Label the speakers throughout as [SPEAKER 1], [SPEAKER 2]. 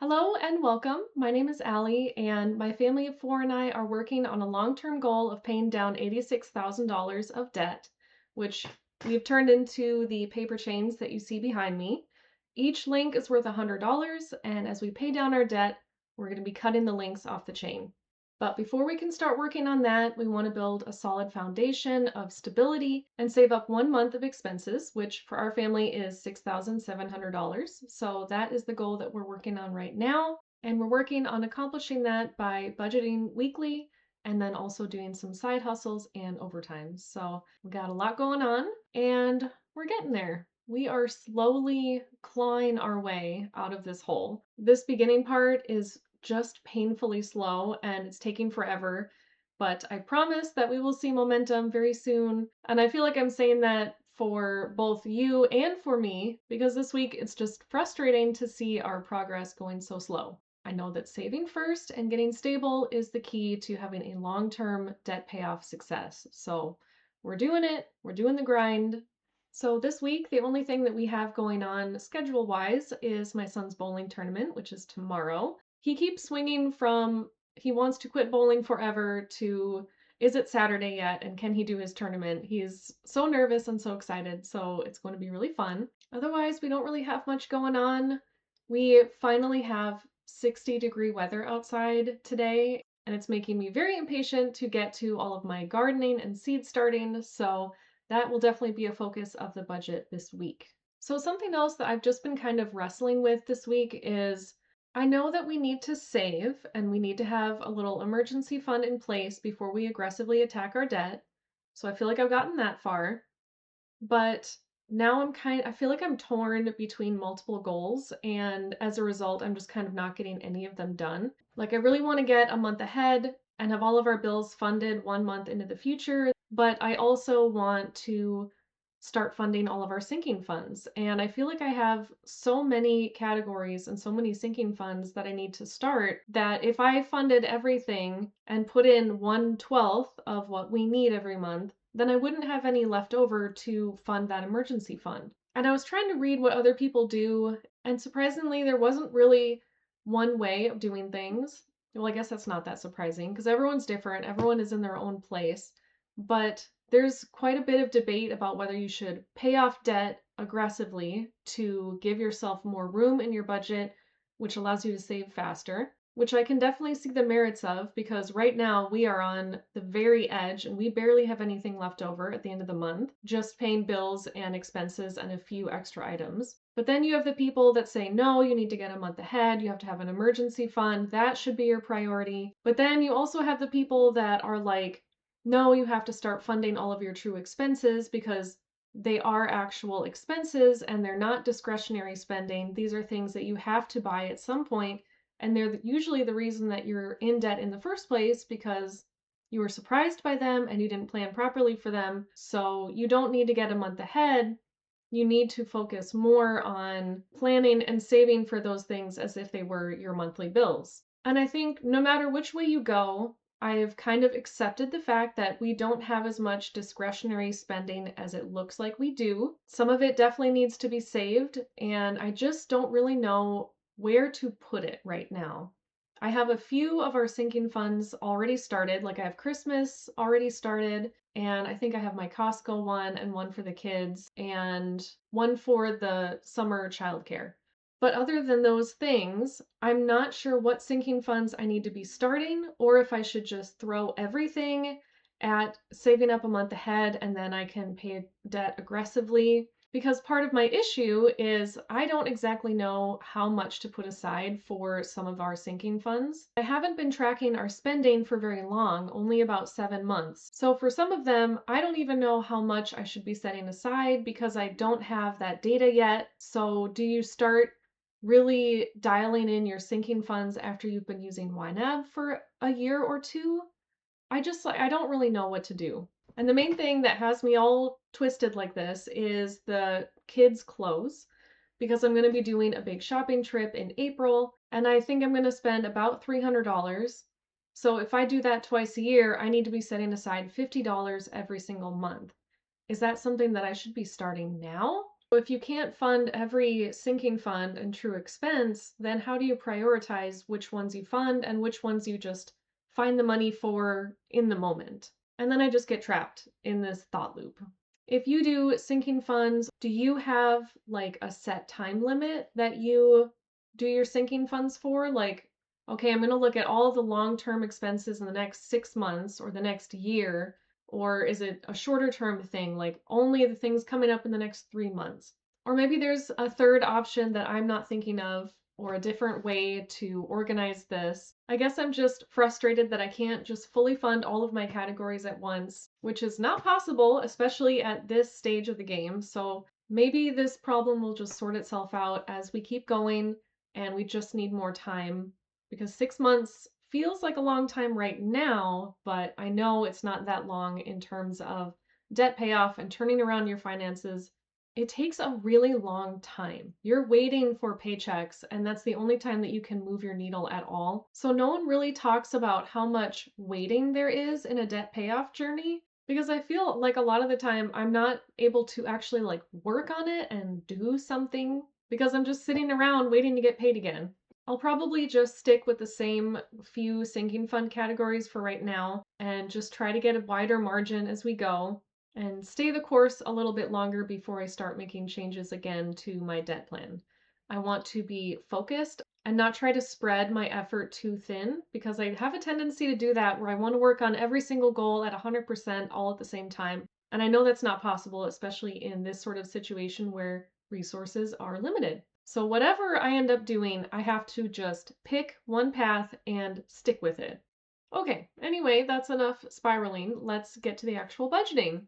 [SPEAKER 1] Hello and welcome. My name is Allie, and my family of four and I are working on a long-term goal of paying down $86,000 of debt, which we've turned into the paper chains that you see behind me. Each link is worth $100, and as we pay down our debt, we're going to be cutting the links off the chain. But before we can start working on that, we want to build a solid foundation of stability and save up 1 month of expenses, which for our family is $6,700. So that is the goal that we're working on right now. And we're working on accomplishing that by budgeting weekly and then also doing some side hustles and overtime. So we got a lot going on and we're getting there. We are slowly clawing our way out of this hole. This beginning part is just painfully slow and it's taking forever. But I promise that we will see momentum very soon. And I feel like I'm saying that for both you and for me, because this week it's just frustrating to see our progress going so slow. I know that saving first and getting stable is the key to having a long term debt payoff success. So we're doing it, we're doing the grind. So this week, the only thing that we have going on schedule wise is my son's bowling tournament, which is tomorrow. He keeps swinging from he wants to quit bowling forever to is it Saturday yet and can he do his tournament? He's so nervous and so excited, so it's going to be really fun. Otherwise, we don't really have much going on. We finally have 60-degree weather outside today, and it's making me very impatient to get to all of my gardening and seed starting, so that will definitely be a focus of the budget this week. So something else that I've just been kind of wrestling with this week is I know that we need to save and we need to have a little emergency fund in place before we aggressively attack our debt. So I feel like I've gotten that far, but now I feel like I'm torn between multiple goals and as a result I'm just kind of not getting any of them done. Like I really want to get a month ahead and have all of our bills funded 1 month into the future, but I also want to start funding all of our sinking funds. And I feel like I have so many categories and so many sinking funds that I need to start that if I funded everything and put in 1/12 of what we need every month, then I wouldn't have any left over to fund that emergency fund. And I was trying to read what other people do, and surprisingly, there wasn't really one way of doing things. Well, I guess that's not that surprising because everyone's different, everyone is in their own place. But there's quite a bit of debate about whether you should pay off debt aggressively to give yourself more room in your budget, which allows you to save faster, which I can definitely see the merits of because right now we are on the very edge and we barely have anything left over at the end of the month, just paying bills and expenses and a few extra items. But then you have the people that say, no, you need to get a month ahead. You have to have an emergency fund. That should be your priority. But then you also have the people that are like, no, you have to start funding all of your true expenses because they are actual expenses and they're not discretionary spending. These are things that you have to buy at some point, and they're usually the reason that you're in debt in the first place because you were surprised by them and you didn't plan properly for them. So you don't need to get a month ahead. You need to focus more on planning and saving for those things as if they were your monthly bills. And I think no matter which way you go, I've kind of accepted the fact that we don't have as much discretionary spending as it looks like we do. Some of it definitely needs to be saved, and I just don't really know where to put it right now. I have a few of our sinking funds already started, like I have Christmas already started, and I think I have my Costco one and one for the kids, and one for the summer childcare. But other than those things, I'm not sure what sinking funds I need to be starting or if I should just throw everything at saving up a month ahead and then I can pay debt aggressively. Because part of my issue is I don't exactly know how much to put aside for some of our sinking funds. I haven't been tracking our spending for very long, only about 7 months. So for some of them, I don't even know how much I should be setting aside because I don't have that data yet. So do you start really dialing in your sinking funds after you've been using YNAB for a year or two? I don't really know what to do. And the main thing that has me all twisted like this is the kids' clothes because I'm going to be doing a big shopping trip in April and I think I'm going to spend about $300. So if I do that twice a year, I need to be setting aside $50 every single month. Is that something that I should be starting now? So if you can't fund every sinking fund and true expense, then how do you prioritize which ones you fund and which ones you just find the money for in the moment? And then I just get trapped in this thought loop. If you do sinking funds, do you have like a set time limit that you do your sinking funds for? Like, okay, I'm going to look at all the long-term expenses in the next 6 months or the next year. Or is it a shorter term thing, like only the things coming up in the next 3 months? Or maybe there's a third option that I'm not thinking of, or a different way to organize this. I guess I'm just frustrated that I can't just fully fund all of my categories at once, which is not possible, especially at this stage of the game. So maybe this problem will just sort itself out as we keep going and we just need more time, because 6 months feels like a long time right now, but I know it's not that long in terms of debt payoff and turning around your finances. It takes a really long time. You're waiting for paychecks, and that's the only time that you can move your needle at all. So no one really talks about how much waiting there is in a debt payoff journey, because I feel like a lot of the time I'm not able to actually like work on it and do something because I'm just sitting around waiting to get paid again. I'll probably just stick with the same few sinking fund categories for right now and just try to get a wider margin as we go and stay the course a little bit longer before I start making changes again to my debt plan. I want to be focused and not try to spread my effort too thin, because I have a tendency to do that where I want to work on every single goal at 100% all at the same time. And I know that's not possible, especially in this sort of situation where resources are limited. So whatever I end up doing, I have to just pick one path and stick with it. Okay, anyway, that's enough spiraling. Let's get to the actual budgeting.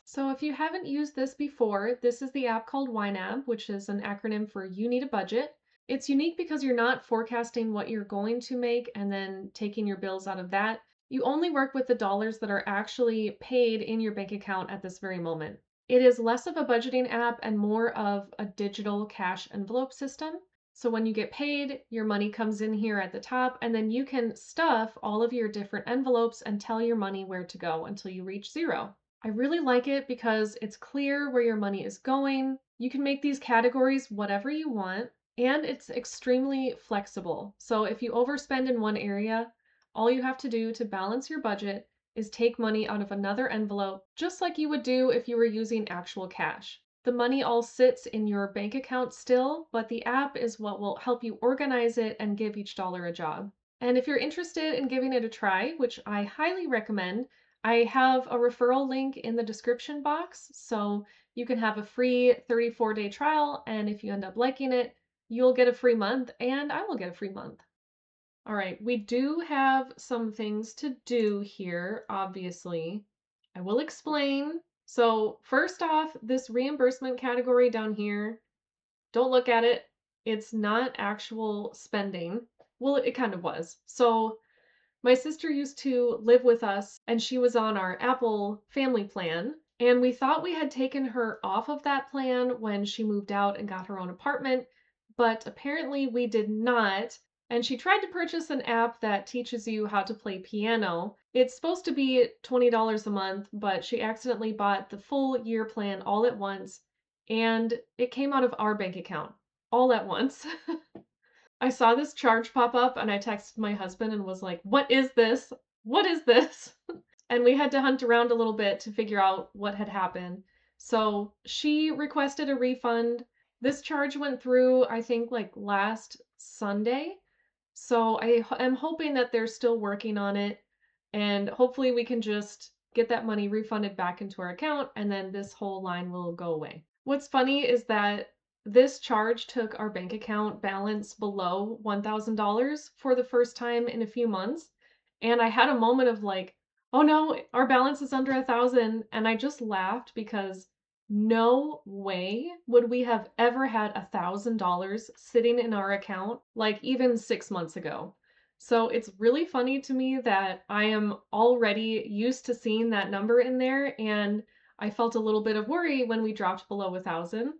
[SPEAKER 1] So if you haven't used this before, this is the app called YNAB, which is an acronym for You Need a Budget. It's unique because you're not forecasting what you're going to make and then taking your bills out of that. You only work with the dollars that are actually paid in your bank account at this very moment. It is less of a budgeting app and more of a digital cash envelope system. So when you get paid, your money comes in here at the top, and then you can stuff all of your different envelopes and tell your money where to go until you reach zero. I really like it because it's clear where your money is going. You can make these categories whatever you want, and it's extremely flexible. So if you overspend in one area, all you have to do to balance your budget is take money out of another envelope, just like you would do if you were using actual cash. The money all sits in your bank account still, but the app is what will help you organize it and give each dollar a job. And if you're interested in giving it a try, which I highly recommend, I have a referral link in the description box, so you can have a free 34-day trial, and if you end up liking it, you'll get a free month, and I will get a free month. All right, we do have some things to do here, obviously. I will explain. So first off, this reimbursement category down here, don't look at it. It's not actual spending. Well, it kind of was. So my sister used to live with us, and she was on our Apple family plan. And we thought we had taken her off of that plan when she moved out and got her own apartment, but apparently we did not. And she tried to purchase an app that teaches you how to play piano. It's supposed to be $20 a month, but she accidentally bought the full year plan all at once, and it came out of our bank account all at once. I saw this charge pop up and I texted my husband and was like, "What is this? What is this?" And we had to hunt around a little bit to figure out what had happened. So she requested a refund. This charge went through, I think, like last Sunday. So I am hoping that they're still working on it, and hopefully we can just get that money refunded back into our account, and then this whole line will go away. What's funny is that this charge took our bank account balance below $1,000 for the first time in a few months. And I had a moment of like, oh no, our balance is under 1,000. And I just laughed because no way would we have ever had $1,000 sitting in our account like even 6 months ago. So it's really funny to me that I am already used to seeing that number in there, and I felt a little bit of worry when we dropped below 1,000.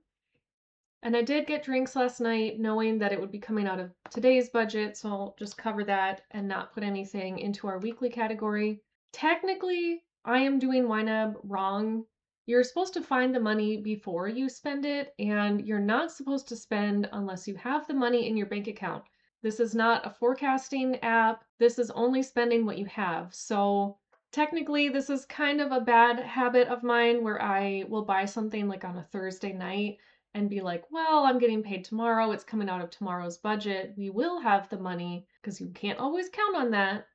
[SPEAKER 1] And I did get drinks last night, knowing that it would be coming out of today's budget, so I'll just cover that and not put anything into our weekly category. Technically, I am doing YNAB wrong. You're supposed to find the money before you spend it, and you're not supposed to spend unless you have the money in your bank account. This is not a forecasting app. This is only spending what you have. So technically, this is kind of a bad habit of mine where I will buy something like on a Thursday night and be like, well, I'm getting paid tomorrow. It's coming out of tomorrow's budget. We will have the money because you can't always count on that.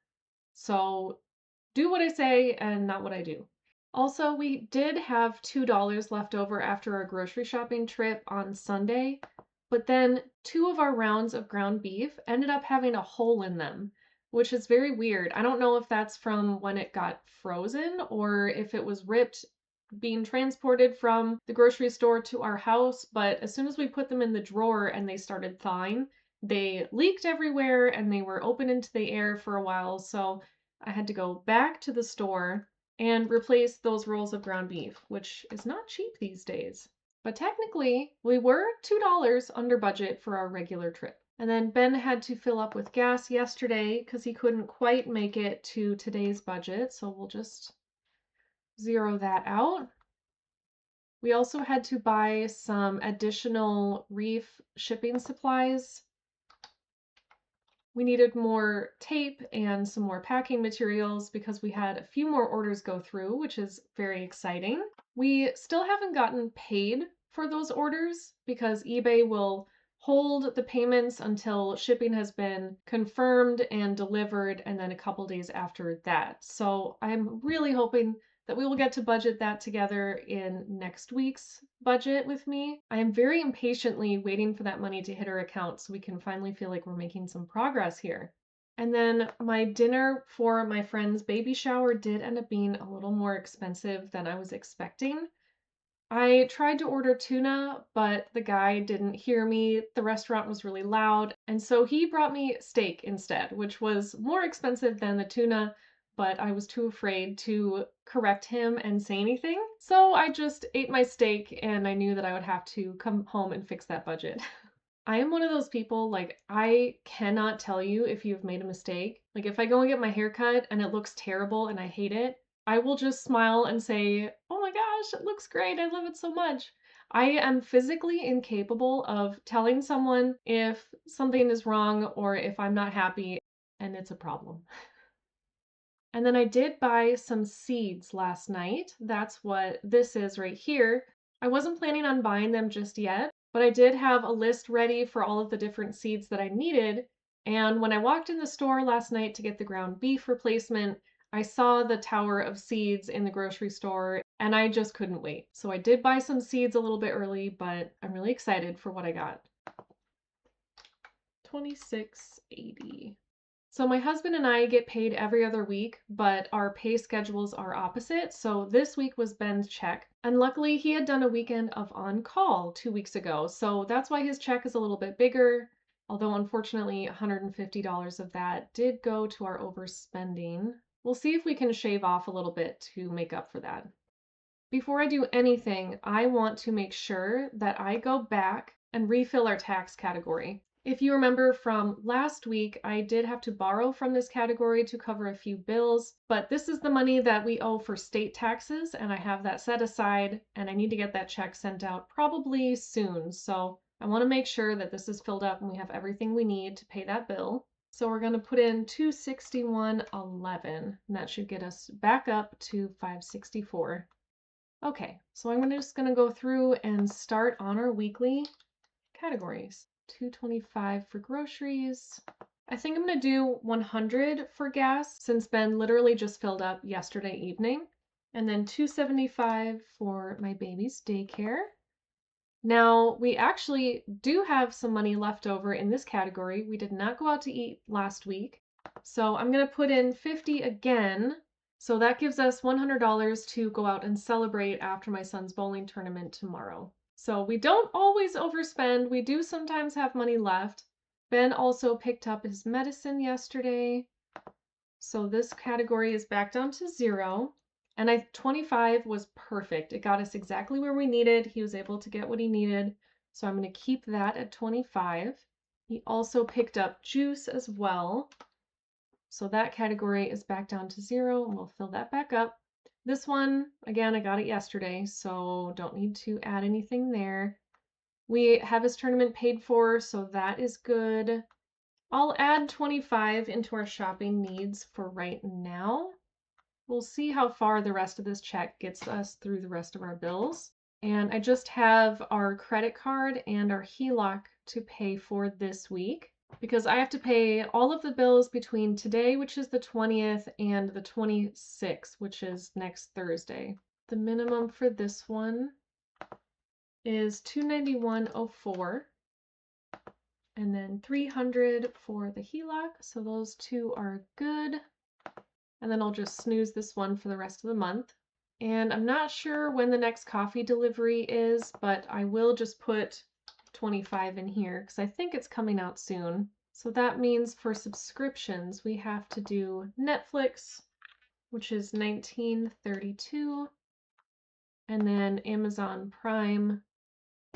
[SPEAKER 1] So do what I say and not what I do. Also, we did have $2 left over after our grocery shopping trip on Sunday, but then 2 of our rounds of ground beef ended up having a hole in them, which is very weird. I don't know if that's from when it got frozen or if it was ripped being transported from the grocery store to our house, but as soon as we put them in the drawer and they started thawing, they leaked everywhere and they were open into the air for a while, so I had to go back to the store and replace those rolls of ground beef, which is not cheap these days. But technically, we were $2 under budget for our regular trip. And then Ben had to fill up with gas yesterday because he couldn't quite make it to today's budget, so we'll just zero that out. We also had to buy some additional reef shipping supplies. We needed more tape and some more packing materials because we had a few more orders go through, which is very exciting. We still haven't gotten paid for those orders because eBay will hold the payments until shipping has been confirmed and delivered, and then a couple days after that. So I'm really hoping that we will get to budget that together in next week's budget with me. I am very impatiently waiting for that money to hit our account so we can finally feel like we're making some progress here. And then my dinner for my friend's baby shower did end up being a little more expensive than I was expecting. I tried to order tuna, but the guy didn't hear me. The restaurant was really loud, and so he brought me steak instead, which was more expensive than the tuna, but I was too afraid to correct him and say anything. So I just ate my steak and I knew that I would have to come home and fix that budget. I am one of those people, like, I cannot tell you if you've made a mistake. Like, if I go and get my hair cut and it looks terrible and I hate it, I will just smile and say, oh my gosh, it looks great. I love it so much. I am physically incapable of telling someone if something is wrong or if I'm not happy, and it's a problem. And then I did buy some seeds last night. That's what this is right here. I wasn't planning on buying them just yet, but I did have a list ready for all of the different seeds that I needed. And when I walked in the store last night to get the ground beef replacement, I saw the tower of seeds in the grocery store and I just couldn't wait. So I did buy some seeds a little bit early, but I'm really excited for what I got. $26.80. So my husband and I get paid every other week, but our pay schedules are opposite. So this week was Ben's check. And luckily he had done a weekend of on-call 2 weeks ago. So that's why his check is a little bit bigger. Although unfortunately $150 of that did go to our overspending. We'll see if we can shave off a little bit to make up for that. Before I do anything, I want to make sure that I go back and refill our tax category. If you remember from last week, I did have to borrow from this category to cover a few bills, but this is the money that we owe for state taxes, and I have that set aside, and I need to get that check sent out probably soon. So I want to make sure that this is filled up and we have everything we need to pay that bill. So we're going to put in $261.11, and that should get us back up to $564. Okay, so I'm just going to go through and start on our weekly categories. $225 for groceries. I think I'm going to do $100 for gas since Ben literally just filled up yesterday evening. And then $275 for my baby's daycare. Now, we actually do have some money left over in this category. We did not go out to eat last week. So I'm going to put in $50 again. So that gives us $100 to go out and celebrate after my son's bowling tournament tomorrow. So we don't always overspend. We do sometimes have money left. Ben also picked up his medicine yesterday. So this category is back down to 0. And 25 was perfect. It got us exactly where we needed. He was able to get what he needed. So I'm going to keep that at 25. He also picked up juice as well. So that category is back down to 0, and we'll fill that back up. This one, again, I got it yesterday, so don't need to add anything there. We have his tournament paid for, so that is good. I'll add 25 into our shopping needs for right now. We'll see how far the rest of this check gets us through the rest of our bills. And I just have our credit card and our HELOC to pay for this week because I have to pay all of the bills between today, which is the 20th, and the 26th, which is next Thursday. The minimum for this one is $291.04, and then $300 for the HELOC. So those two are good. And then I'll just snooze this one for the rest of the month. And I'm not sure when the next coffee delivery is, but I will just put 25 in here because I think it's coming out soon. So that means for subscriptions, we have to do Netflix, which is $19.32, and then Amazon Prime,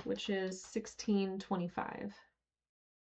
[SPEAKER 1] which is $16.25.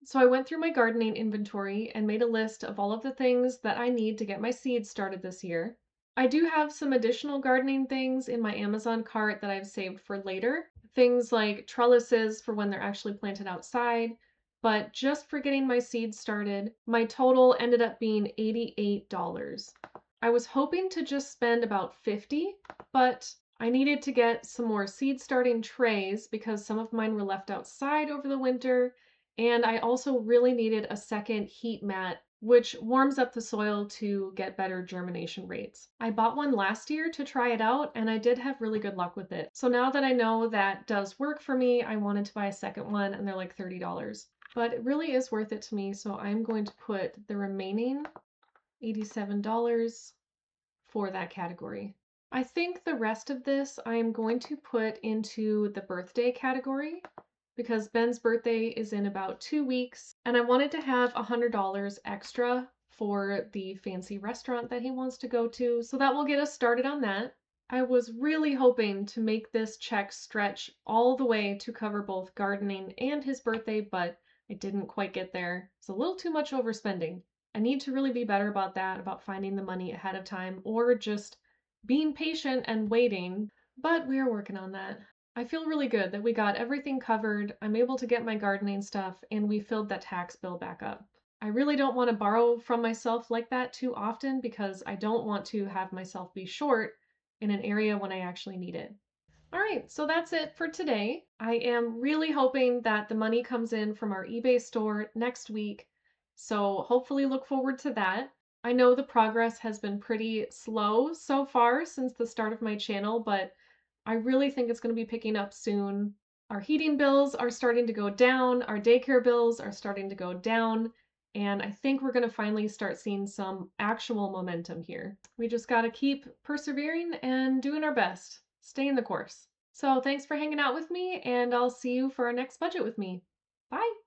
[SPEAKER 1] So I went through my gardening inventory and made a list of all of the things that I need to get my seeds started this year. I do have some additional gardening things in my Amazon cart that I've saved for later. Things like trellises for when they're actually planted outside. But just for getting my seeds started, my total ended up being $88. I was hoping to just spend about $50, but I needed to get some more seed starting trays because some of mine were left outside over the winter. And I also really needed a second heat mat, which warms up the soil to get better germination rates. I bought one last year to try it out, and I did have really good luck with it. So now that I know that does work for me, I wanted to buy a second one, and they're like $30. But it really is worth it to me, so I'm going to put the remaining $87 for that category. I think the rest of this I am going to put into the birthday category because Ben's birthday is in about 2 weeks, and I wanted to have $100 extra for the fancy restaurant that he wants to go to, so that will get us started on that. I was really hoping to make this check stretch all the way to cover both gardening and his birthday, but I didn't quite get there. It's a little too much overspending. I need to really be better about that, about finding the money ahead of time or just being patient and waiting, but we are working on that. I feel really good that we got everything covered. I'm able to get my gardening stuff, and we filled that tax bill back up. I really don't want to borrow from myself like that too often because I don't want to have myself be short in an area when I actually need it. All right, so that's it for today. I am really hoping that the money comes in from our eBay store next week, so hopefully look forward to that. I know the progress has been pretty slow so far since the start of my channel, but I really think it's going to be picking up soon. Our heating bills are starting to go down, our daycare bills are starting to go down, and I think we're going to finally start seeing some actual momentum here. We just got to keep persevering and doing our best, staying the course. So thanks for hanging out with me, and I'll see you for our next budget with me. Bye!